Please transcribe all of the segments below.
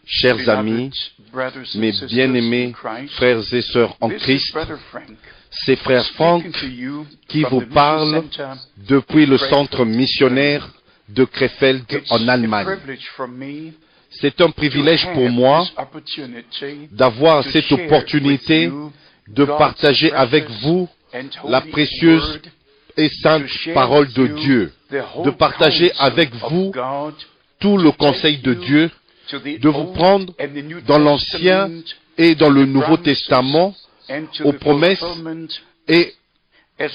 Chers amis, mes bien-aimés frères et sœurs en Christ, c'est frère Franck qui vous parle depuis le centre missionnaire de Krefeld en Allemagne. C'est un privilège pour moi d'avoir cette opportunité de partager avec vous la précieuse et sainte parole de Dieu, de partager avec vous tout le conseil de Dieu, de vous prendre dans l'Ancien et dans le Nouveau Testament aux promesses et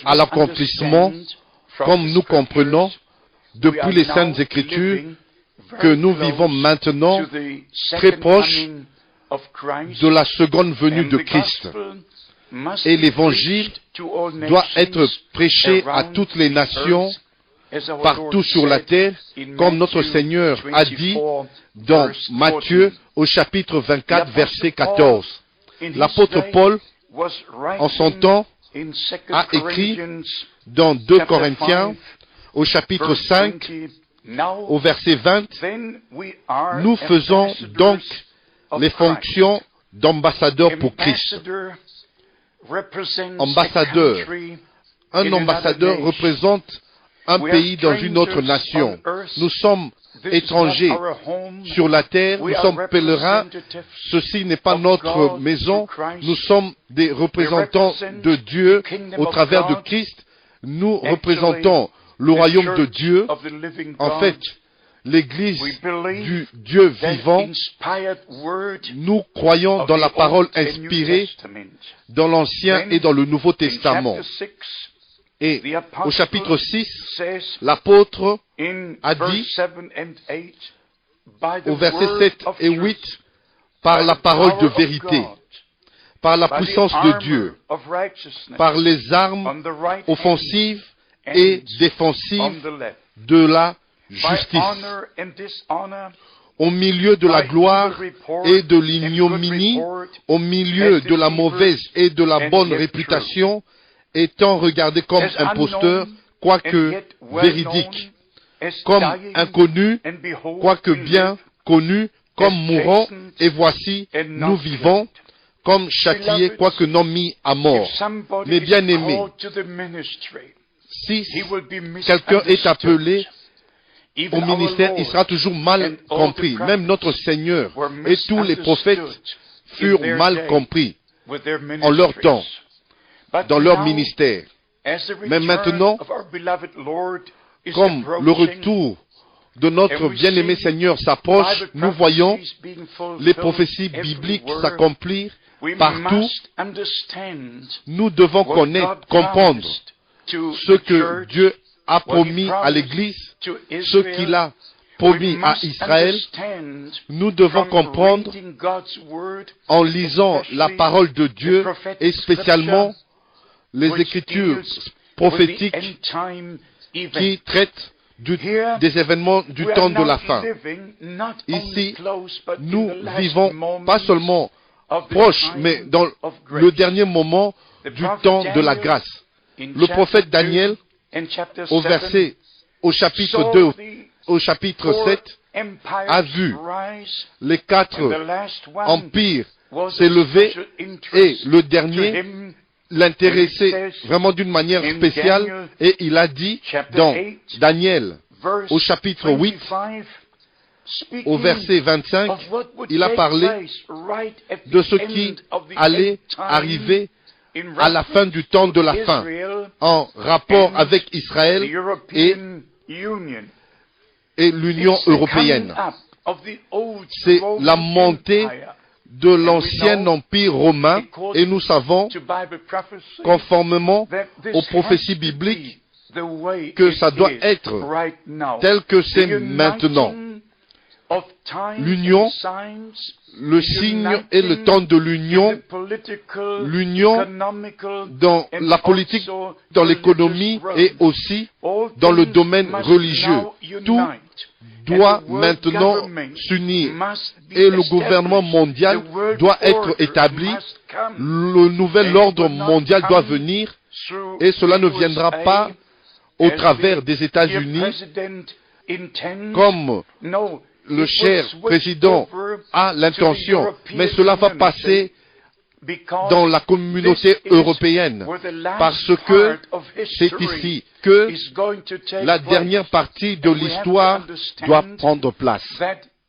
à l'accomplissement, comme nous comprenons depuis les Saintes Écritures que nous vivons maintenant très proche de la seconde venue de Christ. Et l'Évangile doit être prêché à toutes les nations, partout sur la terre, comme notre Seigneur a dit dans Matthieu au chapitre 24, verset 14. L'apôtre Paul, en son temps, a écrit dans 2 Corinthiens au chapitre 5, au verset 20, « Nous faisons donc les fonctions d'ambassadeurs pour Christ. » Ambassadeur. Un ambassadeur représente un pays dans une autre nation. Nous sommes étrangers sur la terre, nous sommes pèlerins. Ceci n'est pas notre maison. Nous sommes des représentants de Dieu au travers de Christ. Nous représentons le royaume de Dieu. En fait, l'Église du Dieu vivant, nous croyons dans la parole inspirée dans l'Ancien et dans le Nouveau Testament. Et au chapitre 6, l'apôtre a dit, au verset 7 et 8, par la parole de vérité, par la puissance de Dieu, par les armes offensives et défensives de la justice, au milieu de la gloire et de l'ignominie, au milieu de la mauvaise et de la bonne réputation, étant regardé comme imposteur, quoique véridique, comme inconnu, quoique bien connu, comme mourant, et voici, nous vivons, comme châtiés, quoique non mis à mort. Mes bien-aimés, si quelqu'un est appelé au ministère, il sera toujours mal compris. Même notre Seigneur et tous les prophètes furent mal compris en leur temps, dans leur ministère. Mais maintenant, comme le retour de notre bien-aimé Seigneur s'approche, nous voyons les prophéties bibliques s'accomplir partout. Nous devons comprendre ce que Dieu a promis à l'Église, ce qu'il a promis à Israël. Nous devons comprendre en lisant la parole de Dieu et spécialement les Écritures prophétiques qui traitent des événements du temps de la fin. Ici, nous vivons pas seulement proche, mais dans le dernier moment du temps de la grâce. Le prophète Daniel, au chapitre 2, au chapitre 7, a vu les 4 empires s'élever et le dernier l'intéressait vraiment d'une manière spéciale et il a dit dans Daniel, au chapitre 8, au verset 25, il a parlé de ce qui allait arriver à la fin du temps de la fin, en rapport avec Israël et l'Union européenne. C'est la montée de l'ancien empire romain et nous savons, conformément aux prophéties bibliques, que ça doit être tel que c'est maintenant. L'union, le signe et le temps de l'union, l'union dans la politique, dans l'économie et aussi dans le domaine religieux. Tout doit maintenant s'unir et le gouvernement mondial doit être établi. Le nouvel ordre mondial doit venir et cela ne viendra pas au travers des États-Unis comme le cher président a l'intention, mais cela va passer dans la communauté européenne, parce que c'est ici que la dernière partie de l'histoire doit prendre place.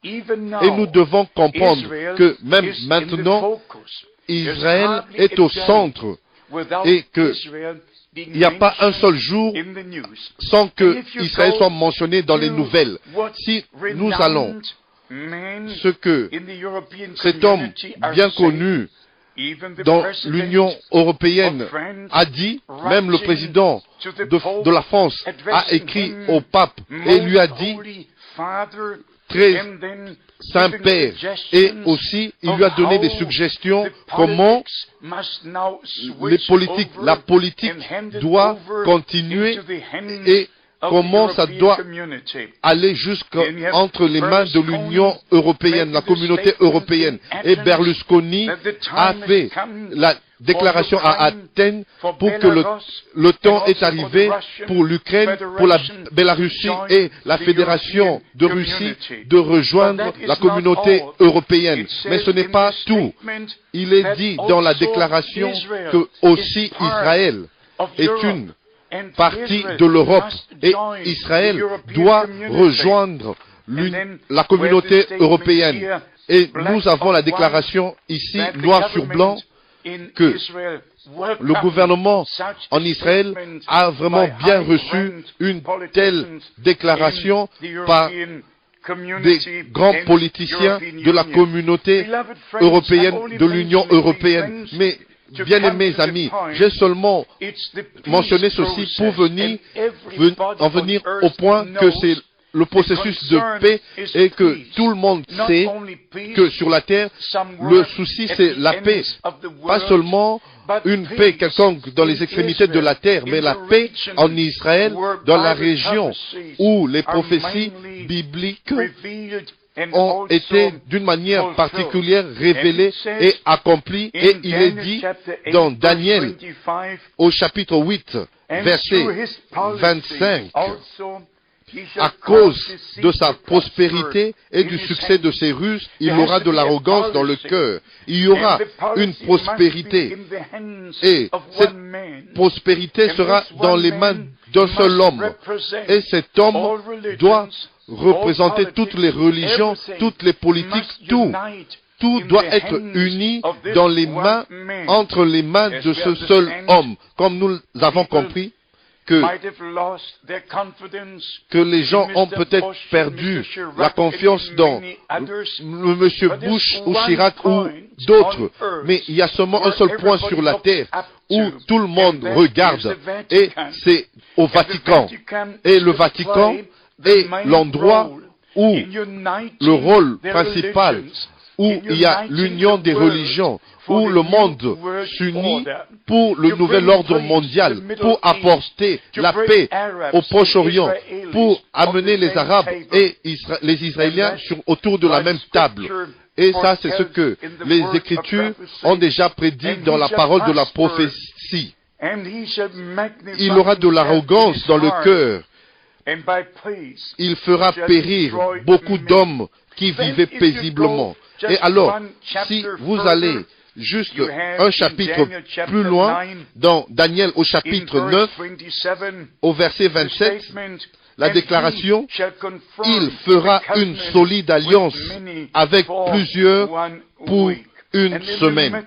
Et nous devons comprendre que même maintenant, Israël est au centre et qu'il n'y a pas un seul jour sans que Israël soit mentionné dans les nouvelles. Si nous allons ce que cet homme bien connu dans l'Union européenne a dit, même le président de la France a écrit au pape et lui a dit, très Saint-Père, et aussi il lui a donné des suggestions comment la politique doit continuer et comment ça doit aller jusqu'entre les mains de l'Union européenne, la communauté européenne. Et Berlusconi a fait la déclaration à Athènes pour que le temps est arrivé pour l'Ukraine, pour la Bélarussie et la Fédération de Russie de rejoindre la communauté européenne. Mais ce n'est pas tout. Il est dit dans la déclaration que aussi Israël est une partie de l'Europe et Israël doit rejoindre la communauté européenne. Et nous avons la déclaration ici, noir sur blanc, que le gouvernement en Israël a vraiment bien reçu une telle déclaration par des grands politiciens de la communauté européenne, de l'Union européenne. Mais bien-aimés amis, j'ai seulement mentionné ceci pour en venir au point que c'est le processus de paix et que tout le monde sait que sur la terre, le souci c'est la paix. Pas seulement une paix quelconque dans les extrémités de la terre, mais la paix en Israël, dans la région où les prophéties bibliques ont été d'une manière particulière révélées et accomplies. Et il est dit dans Daniel, au chapitre 8, verset 25, à cause de sa prospérité et du succès de ses ruses, il aura de l'arrogance dans le cœur. Il y aura une prospérité. Et cette prospérité sera dans les mains d'un seul homme. Et cet homme doit représenter toutes les religions, toutes les politiques, tout. Tout doit être uni dans les mains, entre les mains de ce seul homme. Comme nous avons compris, que les gens ont peut-être perdu la confiance dans le monsieur Bush ou Chirac ou d'autres, mais il y a seulement un seul point sur la terre où tout le monde regarde, et c'est au Vatican. Et le Vatican est l'endroit où le rôle principal, où il y a l'union des religions, où le monde s'unit pour le nouvel ordre mondial, pour apporter la paix au Proche-Orient, pour amener les Arabes et les Israéliens autour de la même table. Et ça, c'est ce que les Écritures ont déjà prédit dans la parole de la prophétie. Il aura de l'arrogance dans le cœur. Il fera périr beaucoup d'hommes qui vivaient paisiblement. Et alors, si vous allez juste un chapitre plus loin, dans Daniel au chapitre 9, au verset 27, la déclaration, il fera une solide alliance avec plusieurs pour une semaine.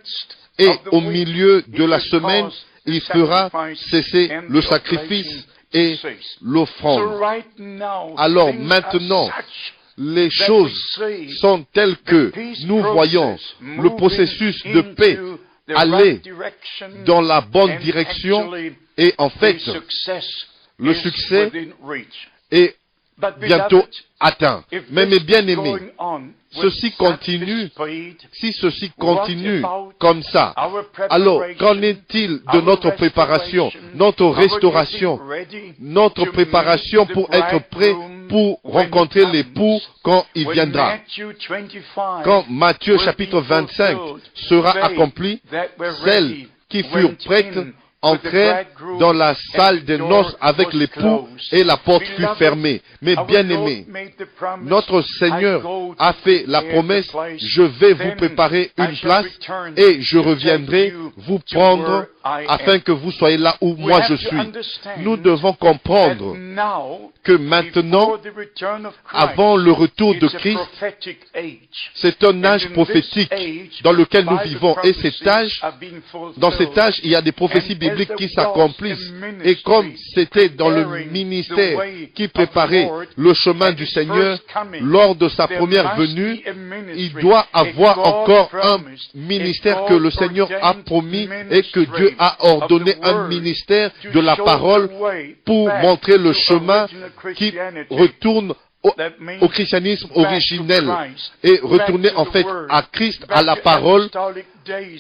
Et au milieu de la semaine, il fera cesser le sacrifice et l'offrande. Alors maintenant, les choses sont telles que nous voyons le processus de paix aller dans la bonne direction et en fait, le succès est bientôt atteint. Mais mes bien-aimés, ceci continue, si ceci continue comme ça, alors qu'en est-il de notre préparation, notre restauration, notre préparation pour être prêt pour rencontrer l'époux quand il viendra? Quand Matthieu chapitre 25 sera accompli, celles qui furent prêtes entrèrent dans la salle des noces avec l'époux et la porte fut fermée. Mais bien aimés, notre Seigneur a fait la promesse, je vais vous préparer une place et je reviendrai vous prendre afin que vous soyez là où moi je suis. Nous devons comprendre que maintenant, avant le retour de Christ, c'est un âge prophétique dans lequel nous vivons. Et dans cet âge, il y a des prophéties bibliques qui s'accomplissent. Et comme c'était dans le ministère qui préparait le chemin du Seigneur, lors de sa première venue, il doit avoir encore un ministère que le Seigneur a promis et que Dieu a ordonné, un ministère de la parole pour montrer le chemin qui retourne au christianisme originel et retourner en fait à Christ, à la parole,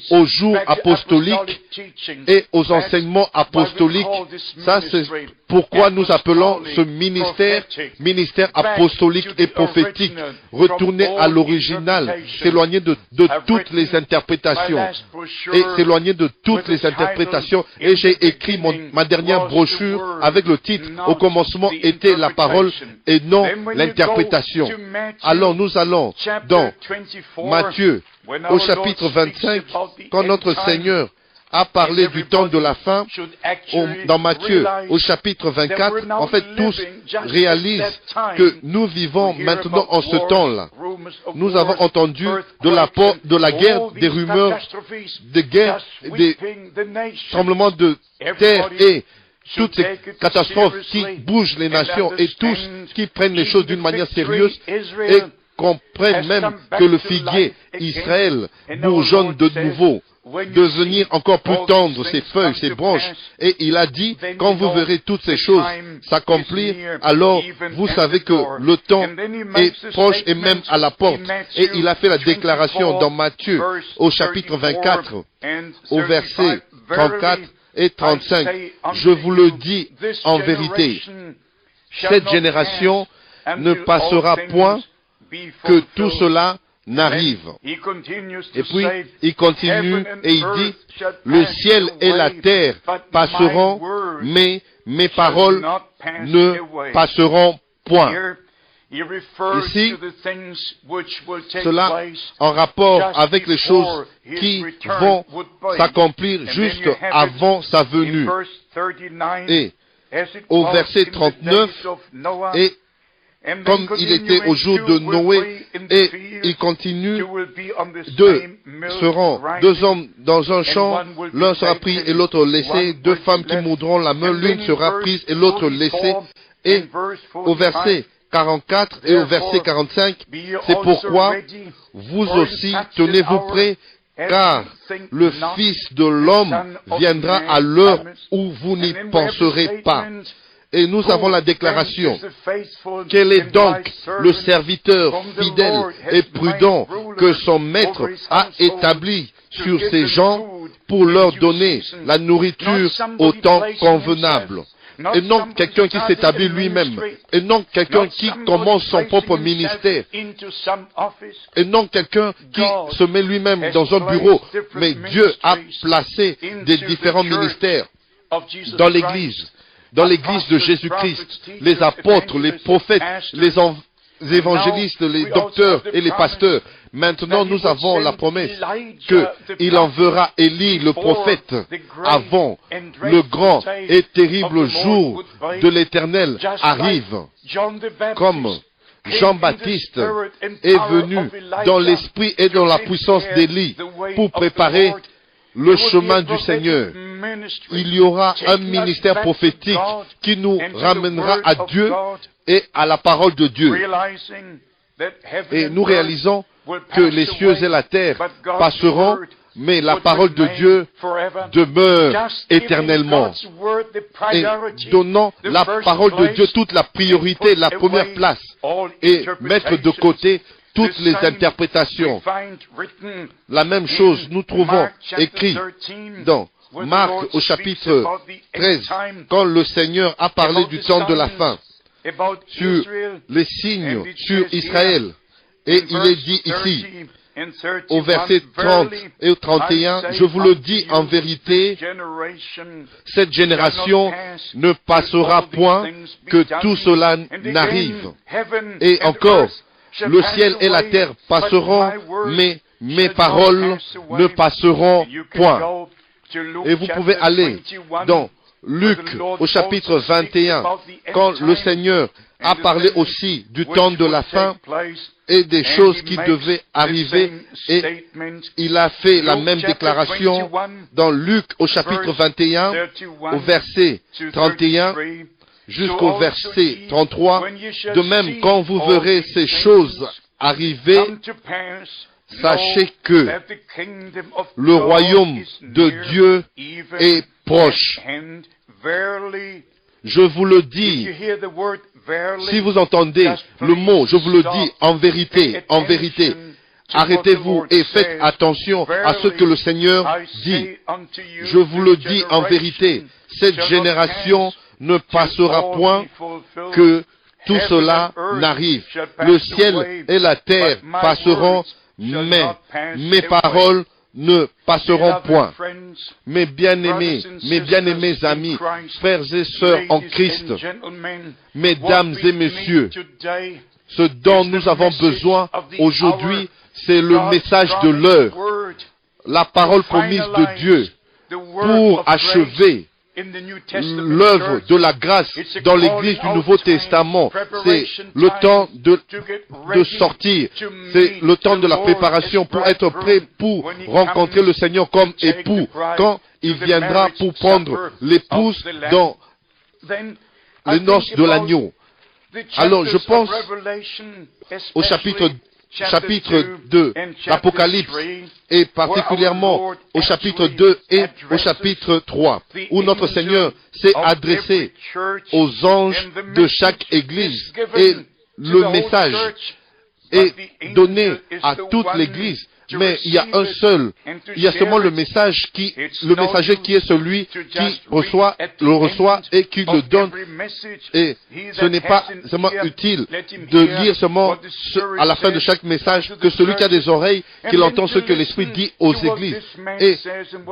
aux jours apostoliques et aux enseignements apostoliques. Ça, c'est pourquoi nous appelons ce ministère apostolique et prophétique. Retourner à l'original, s'éloigner de toutes les interprétations. Et s'éloigner de toutes les interprétations. Et j'ai écrit ma dernière brochure avec le titre « Au commencement était la parole et non l'interprétation ». Alors nous allons dans Matthieu, au chapitre 25, quand notre Seigneur a parlé du temps de la fin, dans Matthieu, au chapitre 24, en fait, tous réalisent que nous vivons maintenant en ce temps-là. Nous avons entendu de la guerre, des rumeurs, des guerres, des tremblements de terre et toutes ces catastrophes qui bougent les nations et tous qui prennent les choses d'une manière sérieuse et comprennent même que le figuier Israël bourgeonne de nouveau, devenir encore plus tendre ses feuilles, ses branches. Et il a dit, quand vous verrez toutes ces choses s'accomplir, alors vous savez que le temps est proche et même à la porte. Et il a fait la déclaration dans Matthieu, au chapitre 24, au verset 34 et 35. Je vous le dis en vérité, cette génération ne passera point que tout cela n'arrive. Et puis, il continue et il dit, le ciel et la terre passeront, mais mes paroles ne passeront point. Ici, cela en rapport avec les choses qui vont s'accomplir juste avant sa venue. Et au verset 39, et comme il était au jour de Noé, et il continue, deux hommes dans un champ, l'un sera pris et l'autre laissé, deux femmes qui moudront la main, l'une sera prise et l'autre laissée. Et au verset 44 et au verset 45, c'est pourquoi vous aussi tenez-vous prêts, car le Fils de l'homme viendra à l'heure où vous n'y penserez pas. Et nous avons la déclaration. Quel est donc le serviteur fidèle et prudent que son maître a établi sur ces gens pour leur donner la nourriture au temps convenable? Et non quelqu'un qui s'établit lui-même. Et non quelqu'un qui commence son propre ministère. Et non quelqu'un qui se met lui-même dans un bureau. Mais Dieu a placé des différents ministères dans l'Église. Dans l'Église de Jésus-Christ, les apôtres, les prophètes, les évangélistes, les docteurs et les pasteurs. Maintenant, nous avons la promesse qu'il enverra Élie, le prophète, avant le grand et terrible jour de l'Éternel arrive. Comme Jean-Baptiste est venu dans l'esprit et dans la puissance d'Élie pour préparer le chemin du Seigneur. Il y aura un ministère prophétique qui nous ramènera à Dieu et à la parole de Dieu. Et nous réalisons que les cieux et la terre passeront, mais la parole de Dieu demeure éternellement. Et donnant la parole de Dieu toute la priorité, la première place, et mettre de côté toutes les interprétations. La même chose, nous trouvons écrit dans Marc au chapitre 13, quand le Seigneur a parlé du temps de la fin, sur les signes sur Israël. Et il est dit ici, au verset 30 et au 31, je vous le dis en vérité, cette génération ne passera point que tout cela n'arrive. Et encore, le ciel et la terre passeront, mais mes paroles ne passeront point. Et vous pouvez aller dans Luc au chapitre 21, quand le Seigneur a parlé aussi du temps de la fin et des choses qui devaient arriver, et il a fait la même déclaration dans Luc au chapitre 21, au verset 31 jusqu'au verset 33. De même, quand vous verrez ces choses arriver, sachez que le royaume de Dieu est proche. Je vous le dis, si vous entendez le mot, je vous le dis en vérité, arrêtez-vous et faites attention à ce que le Seigneur dit. Je vous le dis en vérité, cette génération ne passera point que tout cela n'arrive. Le ciel et la terre passeront, mais mes paroles ne passeront point. Mes bien-aimés amis, frères et sœurs en Christ, mesdames et messieurs, ce dont nous avons besoin aujourd'hui, c'est le message de l'heure, la parole promise de Dieu pour achever l'œuvre de la grâce dans l'Église du Nouveau Testament. C'est le temps de sortir, c'est le temps de la préparation pour être prêt pour rencontrer le Seigneur comme époux, quand il viendra pour prendre l'épouse dans les noces de l'agneau. Alors je pense au chapitre 2 d'Apocalypse, et particulièrement au chapitre 2 et au chapitre 3, où notre Seigneur s'est adressé aux anges de chaque église, et le message est donné à toute l'église. Mais il y a seulement le messager qui est celui qui le reçoit et qui le donne. Et ce n'est pas seulement utile de lire seulement à la fin de chaque message que celui qui a des oreilles, qu'il entend ce que l'Esprit dit aux églises, et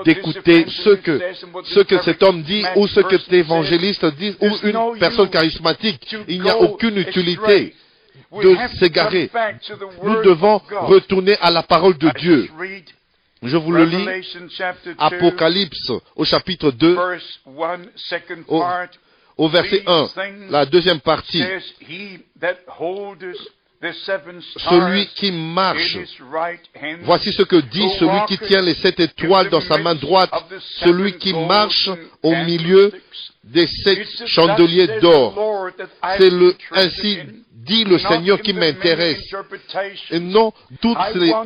d'écouter ce que cet homme dit, ou ce que cet évangéliste dit, ou une personne charismatique. Il n'y a aucune utilité de s'égarer. Nous devons retourner à la parole de Dieu. Je vous le lis, Apocalypse au chapitre 2, au verset 1, la deuxième partie. Celui qui marche, voici ce que dit celui qui tient les 7 étoiles dans sa main droite, celui qui marche au milieu des 7 chandeliers d'or. C'est ainsi dit le Seigneur qui m'intéresse, et non toutes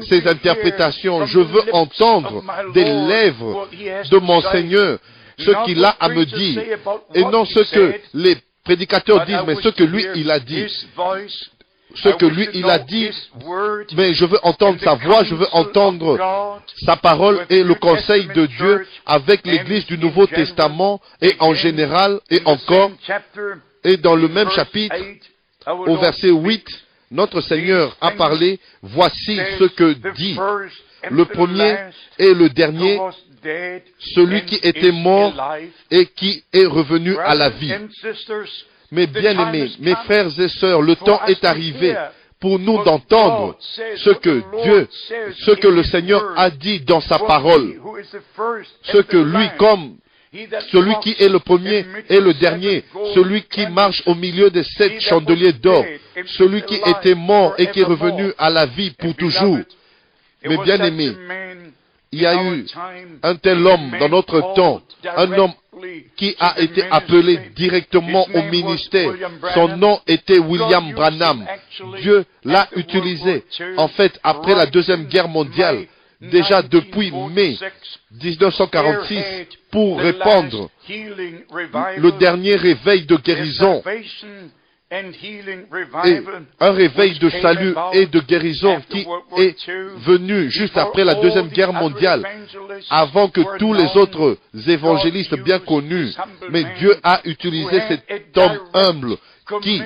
ces interprétations. Je veux entendre des lèvres de mon Seigneur ce qu'il a à me dire, et non ce que les prédicateurs disent, mais ce que lui, il a dit. Ce que lui, il a dit, mais je veux entendre sa voix, je veux entendre sa parole et le conseil de Dieu avec l'Église du Nouveau Testament, et en général, et encore, et dans le même chapitre, au verset 8, notre Seigneur a parlé, voici ce que dit le premier et le dernier, celui qui était mort et qui est revenu à la vie. Mes bien-aimés, mes frères et sœurs, le temps est arrivé pour nous d'entendre ce que le Seigneur a dit dans sa parole. Ce que lui, comme celui qui est le premier et le dernier, celui qui marche au milieu des 7 chandeliers d'or, celui qui était mort et qui est revenu à la vie pour toujours. Mes bien-aimés, il y a eu un tel homme dans notre temps, un homme qui a été appelé directement au ministère. Son nom était William Branham. Dieu l'a utilisé, en fait, après la Deuxième Guerre mondiale, déjà depuis mai 1946, pour répandre le dernier réveil de guérison, et un réveil de salut et de guérison qui est venu juste après la Deuxième Guerre mondiale, avant que tous les autres évangélistes bien connus. Mais Dieu a utilisé cet homme humble qui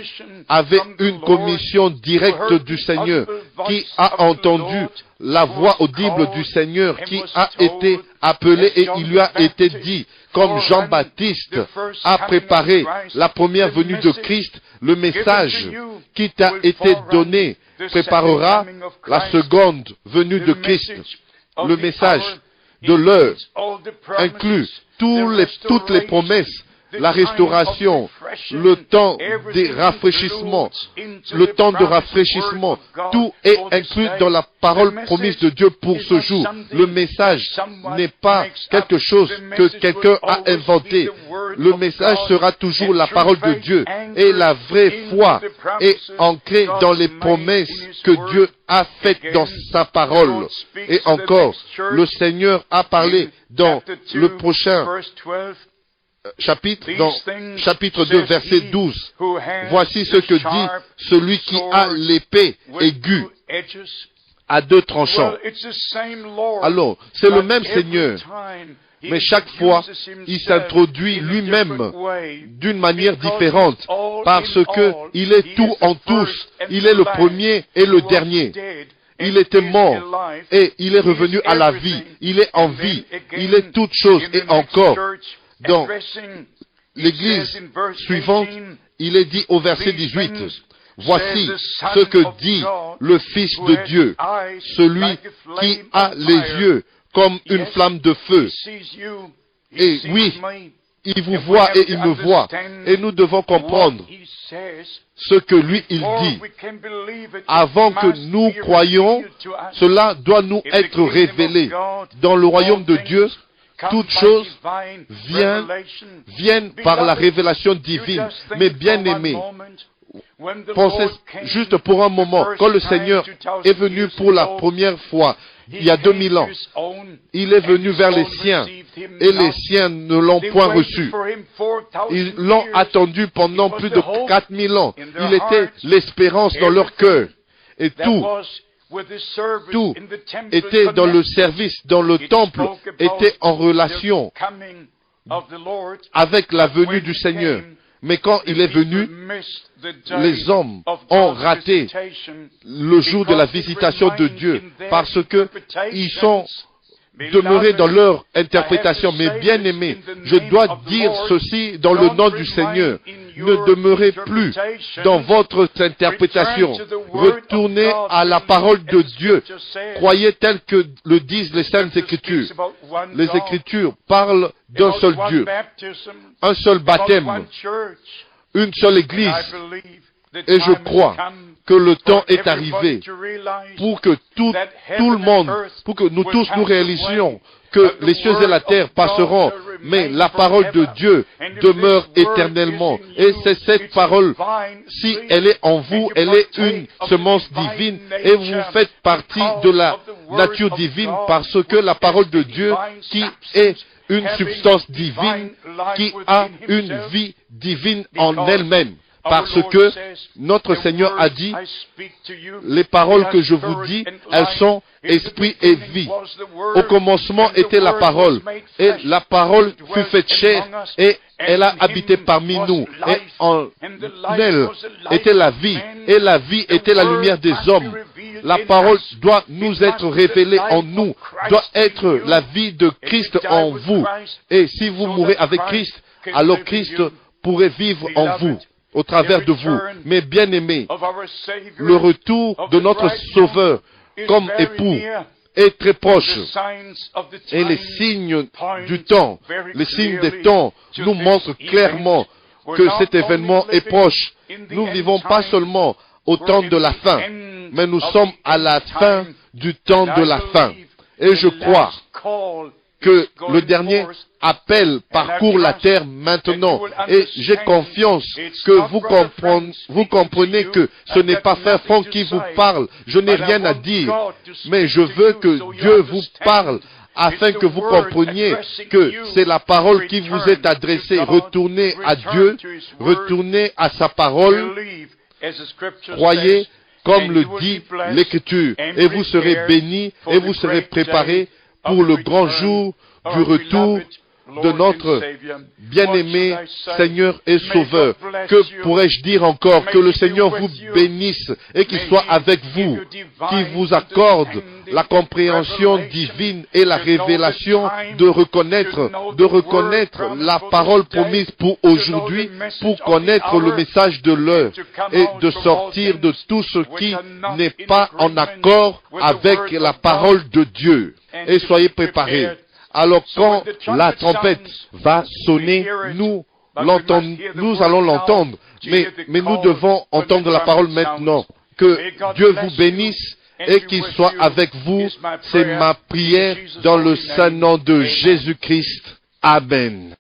avait une commission directe du Seigneur, qui a entendu la voix audible du Seigneur, qui a été appelé et il lui a été dit, comme Jean-Baptiste a préparé la première venue de Christ, le message qui t'a été donné préparera la seconde venue de Christ. Le message de l'heure inclut toutes les promesses, la restauration, le temps des rafraîchissements, le temps de rafraîchissement, tout est inclus dans la parole promise de Dieu pour ce jour. Le message n'est pas quelque chose que quelqu'un a inventé. Le message sera toujours la parole de Dieu. Et la vraie foi est ancrée dans les promesses que Dieu a faites dans sa parole. Et encore, le Seigneur a parlé dans le prochain chapitre 2, verset 12. Voici ce que dit celui qui a l'épée aiguë à deux tranchants. Alors, c'est le même Seigneur, mais chaque fois, il s'introduit lui-même d'une manière différente, parce que il est tout en tous. Il est le premier et le dernier. Il était mort et il est revenu à la vie. Il est en vie. Il est toute chose et encore. Dans l'église suivante, il est dit au verset 18, « Voici ce que dit le Fils de Dieu, celui qui a les yeux comme une flamme de feu. » Et oui, il vous voit et il me voit. Et nous devons comprendre ce que lui, il dit. Avant que nous croyions, cela doit nous être révélé. Dans le royaume de Dieu, toutes choses viennent par la révélation divine. Mais bien aimés, pensez juste pour un moment, quand le Seigneur est venu pour la première fois, il y a 2000 ans, il est venu vers les siens, et les siens ne l'ont point reçu. Ils l'ont attendu pendant plus de 4000 ans. Il était l'espérance dans leur cœur. Et tout était dans le service, dans le temple, était en relation avec la venue du Seigneur. Mais quand il est venu, les hommes ont raté le jour de la visitation de Dieu parce que ils sont demeurés dans leur interprétation. Mais bien aimés, je dois dire ceci dans le nom du Seigneur. Ne demeurez plus dans votre interprétation. Retournez à la parole de Dieu. Croyez tel que le disent les Saintes Écritures. Les Écritures parlent d'un seul Dieu, un seul baptême, une seule Église. Et je crois que le temps est arrivé pour que tout le monde, pour que nous tous nous réalisions que les cieux et la terre passeront, mais la parole de Dieu demeure éternellement. Et c'est cette parole, si elle est en vous, elle est une semence divine, et vous faites partie de la nature divine, parce que la parole de Dieu, qui est une substance divine, qui a une vie divine en elle-même. Parce que notre Seigneur a dit, les paroles que je vous dis, elles sont esprit et vie. Au commencement était la parole, et la parole fut faite chair, et elle a habité parmi nous. Et en elle était la vie, et la vie était la lumière des hommes. La parole doit nous être révélée en nous, doit être la vie de Christ en vous. Et si vous mourrez avec Christ, alors Christ pourrait vivre en vous, au travers de vous. Mais bien aimés, le retour de notre Sauveur comme époux est très proche. Et les signes du temps, les signes des temps nous montrent clairement que cet événement est proche. Nous ne vivons pas seulement au temps de la fin, mais nous sommes à la fin du temps de la fin. Et je crois que le dernier appel parcourt la terre maintenant. Et j'ai confiance que vous comprenez que ce n'est pas Frère Franck qui vous parle. Je n'ai rien à dire. Mais je veux que Dieu vous parle afin que vous compreniez que c'est la parole qui vous est adressée. Retournez à Dieu, retournez à sa parole. Croyez comme le dit l'Écriture, et vous serez bénis et vous serez préparés pour le grand jour du retour de notre bien-aimé Seigneur et Sauveur. Que pourrais-je dire encore? Que le Seigneur vous bénisse et qu'il soit avec vous, qu'il vous accorde la compréhension divine et la révélation de reconnaître la parole promise pour aujourd'hui, pour connaître le message de l'heure et de sortir de tout ce qui n'est pas en accord avec la parole de Dieu. Et soyez préparés. Alors quand la trompette va sonner, nous allons l'entendre, mais nous devons entendre la parole maintenant. Que Dieu vous bénisse et qu'il soit avec vous. C'est ma prière dans le saint nom de Jésus-Christ. Amen.